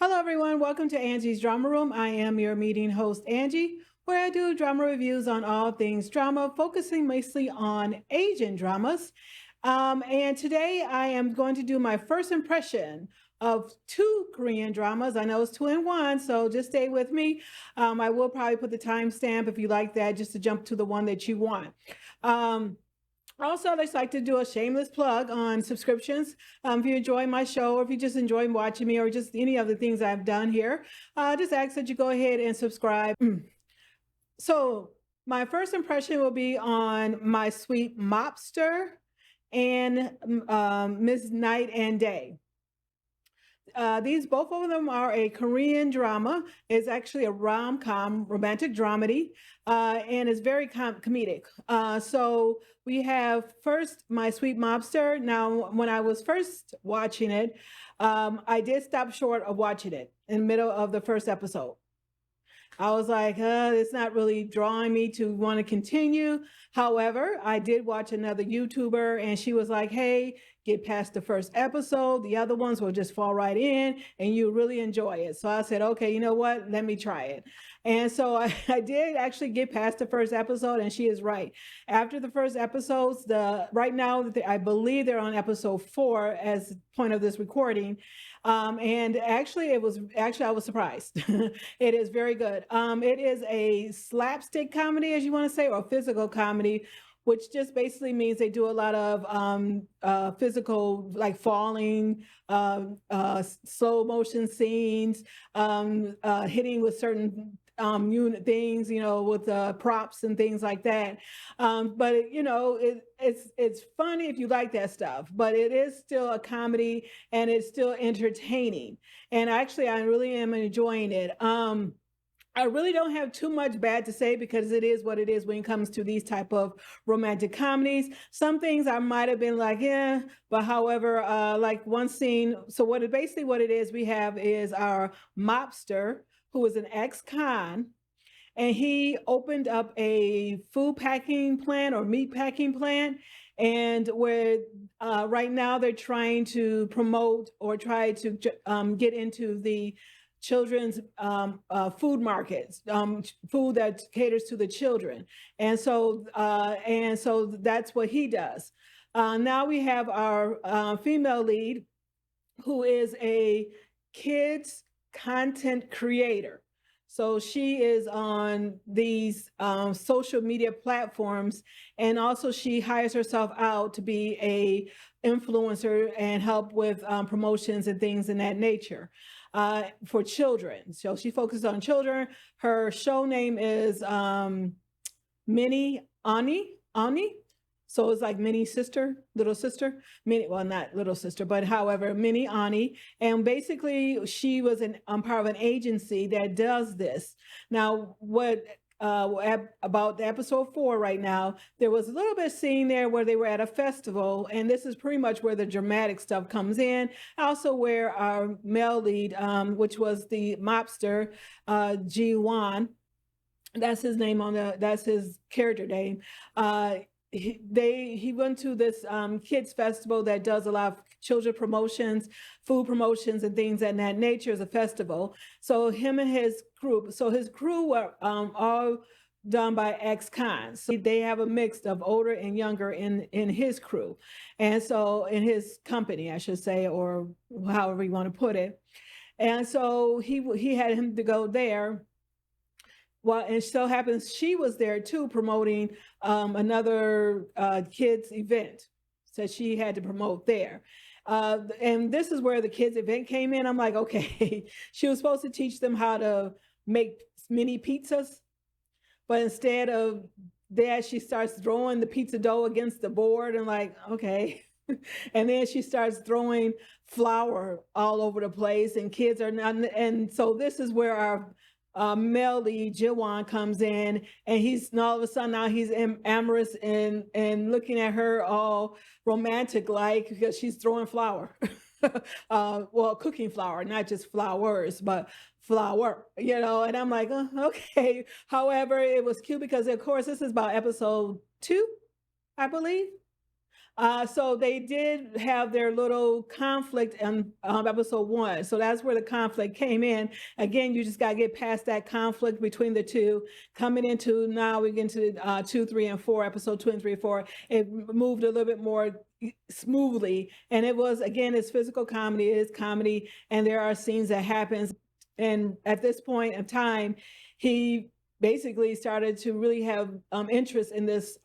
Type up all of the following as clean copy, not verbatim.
Hello, everyone. Welcome to Angie's Drama Room. I am your meeting host, Angie, where I do drama reviews on all things drama, focusing mostly on Asian dramas. And today I am going to do my first impression of two Korean dramas. I know it's two in one, so just stay with me. I will probably put the timestamp if you like that, just to jump to the one that you want. Also, I'd just like to do a shameless plug on subscriptions. If you enjoy my show, or if you just enjoy watching me, or just any of the things I've done here, just ask that you go ahead and subscribe. So, my first impression will be on my Sweet Mobster and Miss Night and Day. These both of them are a Korean drama. It's actually a rom-com, romantic dramedy, and it's very comedic. So we have first my Sweet Mobster. Now, when I was first watching it, I did stop short of watching it in the middle of the first episode. I was like, it's not really drawing me to want to continue. However, I did watch another YouTuber and she was like, hey, get past the first episode. The other ones will just fall right in and you really enjoy it. So I said, okay, you know what? Let me try it. And so I did actually get past the first episode, and she is right. After the first episodes, right now, I believe they're on episode 4 as point of this recording. And actually, I was surprised. It is very good. It is a slapstick comedy, as you want to say, or physical comedy, which just basically means they do a lot of physical, like falling, slow motion scenes, hitting with certain unit things, with props and things like that. But it's funny if you like that stuff, but it is still a comedy and it's still entertaining. And actually, I really am enjoying it. I really don't have too much bad to say because it is what it is when it comes to these type of romantic comedies. Some things I might have been like, yeah, but however, like one scene. So what it is, we have is our mobster who is an ex-con, and he opened up a food packing plant or meat packing plant, and where right now they're trying to promote or try to get into the children's food markets, food that caters to the children, and so that's what he does. Now we have our female lead, who is a kids content creator. So she is on these social media platforms, and also she hires herself out to be a influencer and help with promotions and things in that nature for children. So she focuses on children. Her show name is Mini Ani. So it's like mini sister, little sister, well, not little sister, but however, Mini Ani. And basically, she was part of an agency that does this. Now, about the episode 4 right now, there was a little bit of scene there where they were at a festival, and this is pretty much where the dramatic stuff comes in. Also, where our male lead, which was the mobster, Ji-won, that's his name that's his character name. He went to this kids festival that does a lot of children promotions, food promotions, and things of that nature as a festival. So him and his group, so his crew were all done by ex-cons. So they have a mix of older and younger in his crew, and so in his company, I should say, or however you want to put it. And so he had him to go there. Well, and so happens she was there too, promoting another kids event. So she had to promote there. And this is where the kids event came in. I'm like, okay, she was supposed to teach them how to make mini pizzas, but instead of that, she starts throwing the pizza dough against the board and like, okay. And then she starts throwing flour all over the place, and kids are not. And so this is where our male lead Jiwon comes in, and all of a sudden now he's amorous and looking at her all romantic like, because she's throwing flour. Well, cooking flour, not just flowers, but flour, and I'm like, okay. However, it was cute because of course this is about episode 2, I believe. So they did have their little conflict in episode 1. So that's where the conflict came in. Again, you just got to get past that conflict between the two. Coming into now, we get into 2, 3, and 4. Episode 2 and 3 and 4. It moved a little bit more smoothly, and it was, again, it's physical comedy, it is comedy, and there are scenes that happens. And at this point of time, he basically started to really have interest in this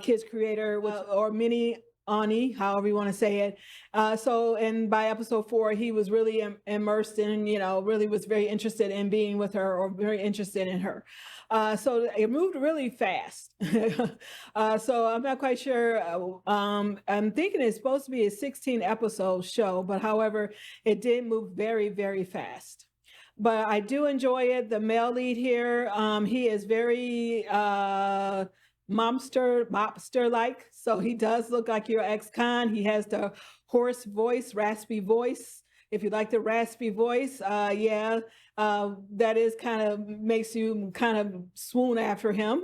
kids creator, or mini Ani, however you want to say it. So, and by episode 4, he was really immersed in, really was very interested in being with her, or very interested in her. So it moved really fast. So I'm not quite sure. I'm thinking it's supposed to be a 16 episode show, but however, it did move very, very fast. But I do enjoy it. The male lead here, he is very mobster like. So he does look like your ex-con. He has the hoarse voice, raspy voice. If you like the raspy voice, yeah, that is kind of makes you kind of swoon after him.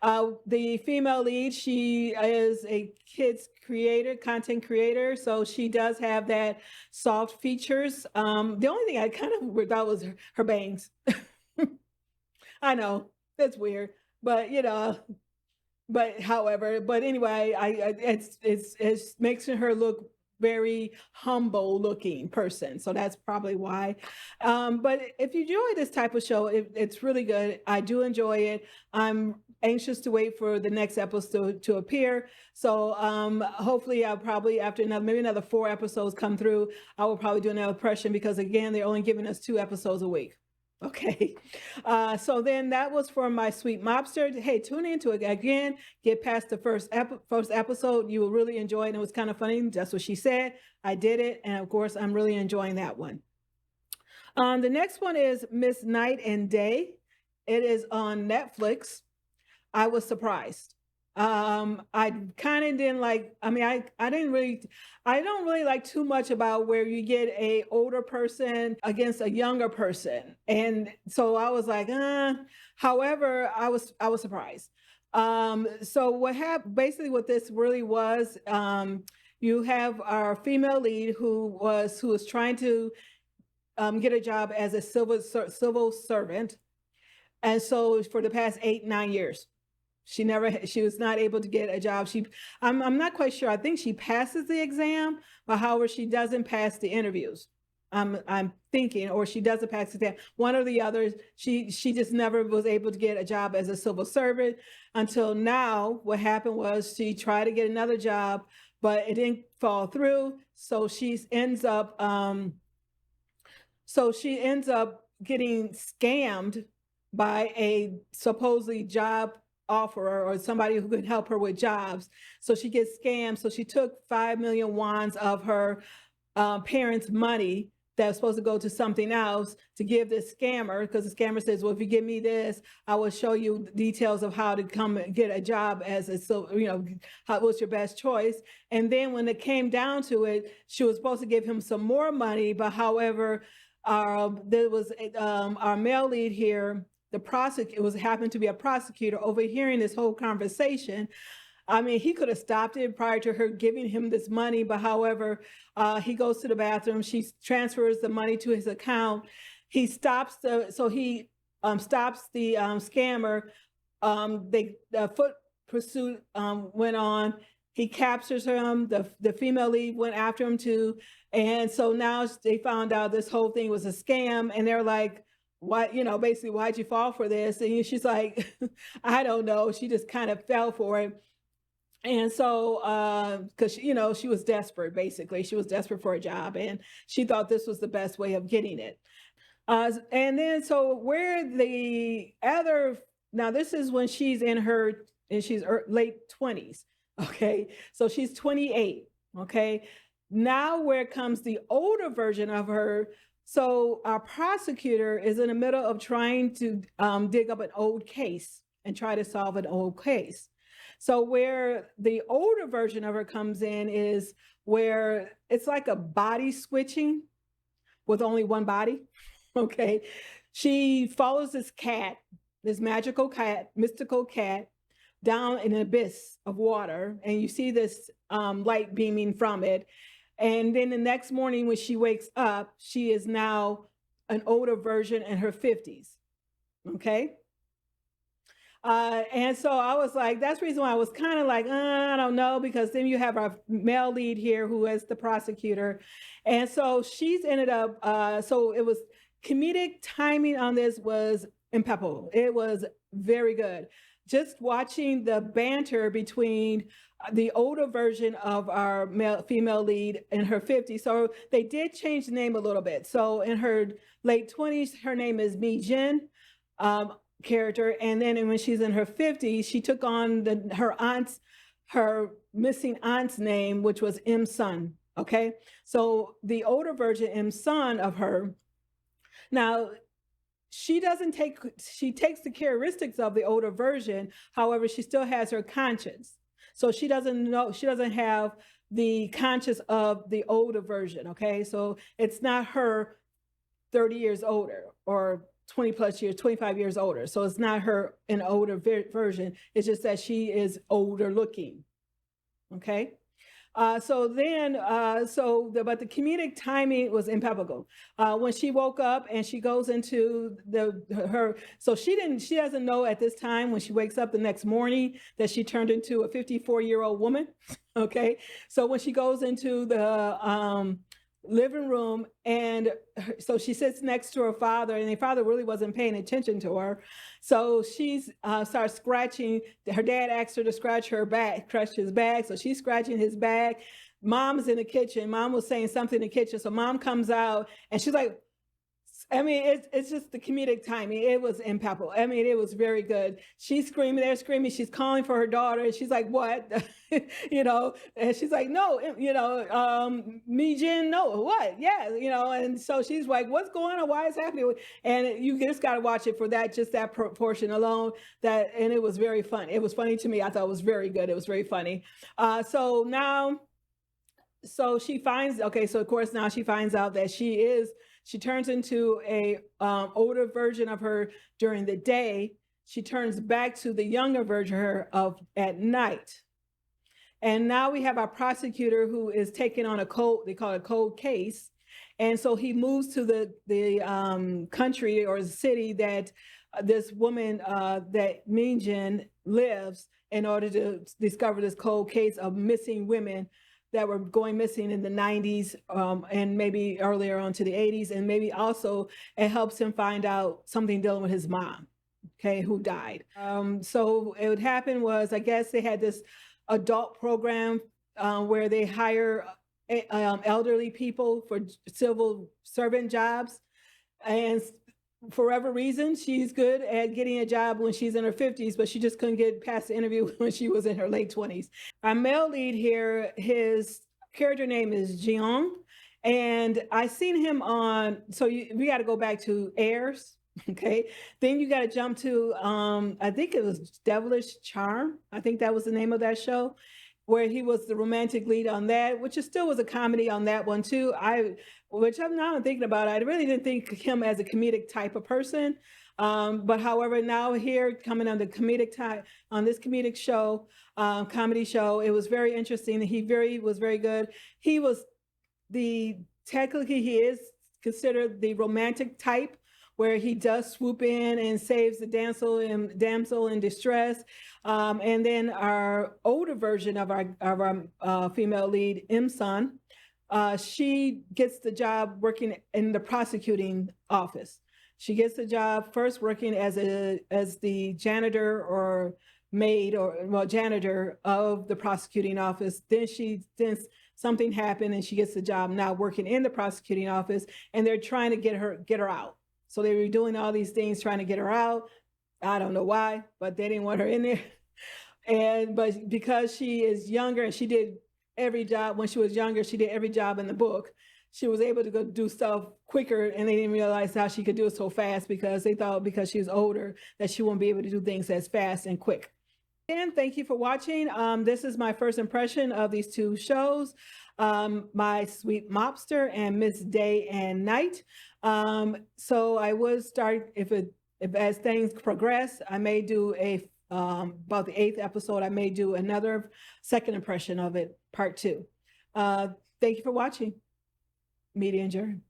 The female lead, she is a kids creator, content creator, so she does have that soft features. The only thing I kind of thought was her bangs. I know that's weird, but but anyway, it's makes her look very humble looking person, so that's probably why. But if you enjoy this type of show, it's really good. I do enjoy it. I'm anxious to wait for the next episode to appear. So hopefully I'll probably, after maybe another 4 episodes come through, I will probably do another impression, because again, they're only giving us 2 episodes a week. Okay, so then that was for my Sweet Mobster. Hey, tune into it again. Get past the first episode. You will really enjoy it. And it was kind of funny. That's what she said. I did it. And of course, I'm really enjoying that one. The next one is Miss Night and Day. It is on Netflix. I was surprised. I kind of didn't like, I don't really like too much about where you get a older person against a younger person. And so I was like, however, I was surprised. So what happened, basically what this really was, you have our female lead who was trying to get a job as a civil servant. And so for the past 8, 9 years, she was not able to get a job. I'm not quite sure. I think she passes the exam, but however, she doesn't pass the interviews. I'm thinking, or she doesn't pass the exam. One or the other. She just never was able to get a job as a civil servant until now. What happened was she tried to get another job, but it didn't fall through. So she ends up getting scammed by a supposedly job offerer, or somebody who could help her with jobs. So she gets scammed. So she took 5 million wands of her parents' money that was supposed to go to something else to give this scammer, because the scammer says, well, if you give me this, I will show you details of how to come and get a job as what's your best choice. And then when it came down to it, she was supposed to give him some more money, but however, there was our male lead here, the prosecutor, happened to be a prosecutor, overhearing this whole conversation. I mean, he could have stopped it prior to her giving him this money, but however, he goes to the bathroom. She transfers the money to his account. He stops he stops the scammer. The foot pursuit went on. He captures him. The female lead went after him too. And so now they found out this whole thing was a scam, and they're like, why, basically, why'd you fall for this? And she's like, I don't know. She just kind of fell for it. And so, because, she was desperate, basically. She was desperate for a job, and she thought this was the best way of getting it. And then, so now this is when she's she's late 20s. Okay. So she's 28. Okay. Now where comes the older version of her. So our prosecutor is in the middle of trying to dig up an old case and try to solve an old case. So where the older version of her comes in is where it's like a body switching with only one body. Okay. She follows this cat, this magical cat, mystical cat, down in an abyss of water, and you see this light beaming from it. And then the next morning when she wakes up, she is now an older version in her 50s. Okay. And so I was like, that's the reason why I was kind of like, I don't know, because then you have our male lead here who is the prosecutor. And so she's ended up, so it was comedic timing on this was impeccable. It was very good. Just watching the banter between the older version of our female lead in her 50s. So they did change the name a little bit. So in her late 20s, her name is Mi Jin. Character, and then when she's in her 50s, she took on her missing aunt's name, which was M Sun. Okay, so the older version, M Sun of her, now she takes the characteristics of the older version. However, she still has her conscience, so she doesn't have the conscience of the older version. Okay, so it's not her 30 years older or 20 plus years, 25 years older. So it's not her an older version. It's just that she is older looking. Okay. But the comedic timing was impeccable. When she woke up and she goes into so she doesn't know at this time when she wakes up the next morning that she turned into a 54-year-old woman. Okay. So when she goes into the, living room, and so she sits next to her father, and her father really wasn't paying attention to her. So she's starts scratching. Her dad asked her to scratch his back. So she's scratching his back. Mom's in the kitchen. Mom was saying something in the kitchen. So mom comes out and she's like, I mean, it's just the comedic timing. It was impeccable. I mean, it was very good. She's screaming, they're screaming. She's calling for her daughter. And she's like, what? And she's like, no, Mi Jin, no, what? Yeah, and so she's like, what's going on? Why is it happening? And you just got to watch it for that, just that portion alone. And it was very fun. It was funny to me. I thought it was very good. It was very funny. So she finds, so of course now she finds out that she turns into a older version of her during the day. She turns back to the younger version of her at night. And now we have our prosecutor who is taking on they call it a cold case. And so he moves to the country or the city that this woman, that Mi Jin, lives, in order to discover this cold case of missing women that were going missing in the 90s and maybe earlier on to the 80s. And maybe also it helps him find out something dealing with his mom, who died. So what happened was, I guess they had this adult program where they hire elderly people for civil servant jobs. And for whatever reason, she's good at getting a job when she's in her 50s, but she just couldn't get past the interview when she was in her late 20s. Our male lead here, his character name is Jeong, and I seen him on, we got to go back to Heirs, okay? Then you got to jump to, I think it was Devilish Charm. I think that was the name of that show, where he was the romantic lead on that, which still was a comedy on that one too. Which I'm now thinking about, I really didn't think him as a comedic type of person. But however, now here coming on the comedic type, on this comedic show, comedy show, it was very interesting. He was very good. Technically he is considered the romantic type, where he does swoop in and saves the damsel in distress. And then our older version of our female lead, M Sun, she gets the job working in the prosecuting office. She gets the job first working as the janitor or maid janitor of the prosecuting office. Then something happened and she gets the job now working in the prosecuting office, and they're trying to get her out. So they were doing all these things trying to get her out. I don't know why, but they didn't want her in there. But because she is younger and she did every job when she was younger, she did every job in the book. She was able to go do stuff quicker, and they didn't realize how she could do it so fast because they thought because she was older that she wouldn't be able to do things as fast and quick. And thank you for watching. This is my first impression of these two shows, my Sweet Mobster and Miss Day and Night. So I would start if as things progress, I may do about the 8th episode. I may do another second impression of it, part 2. Thank you for watching. Media adjourned.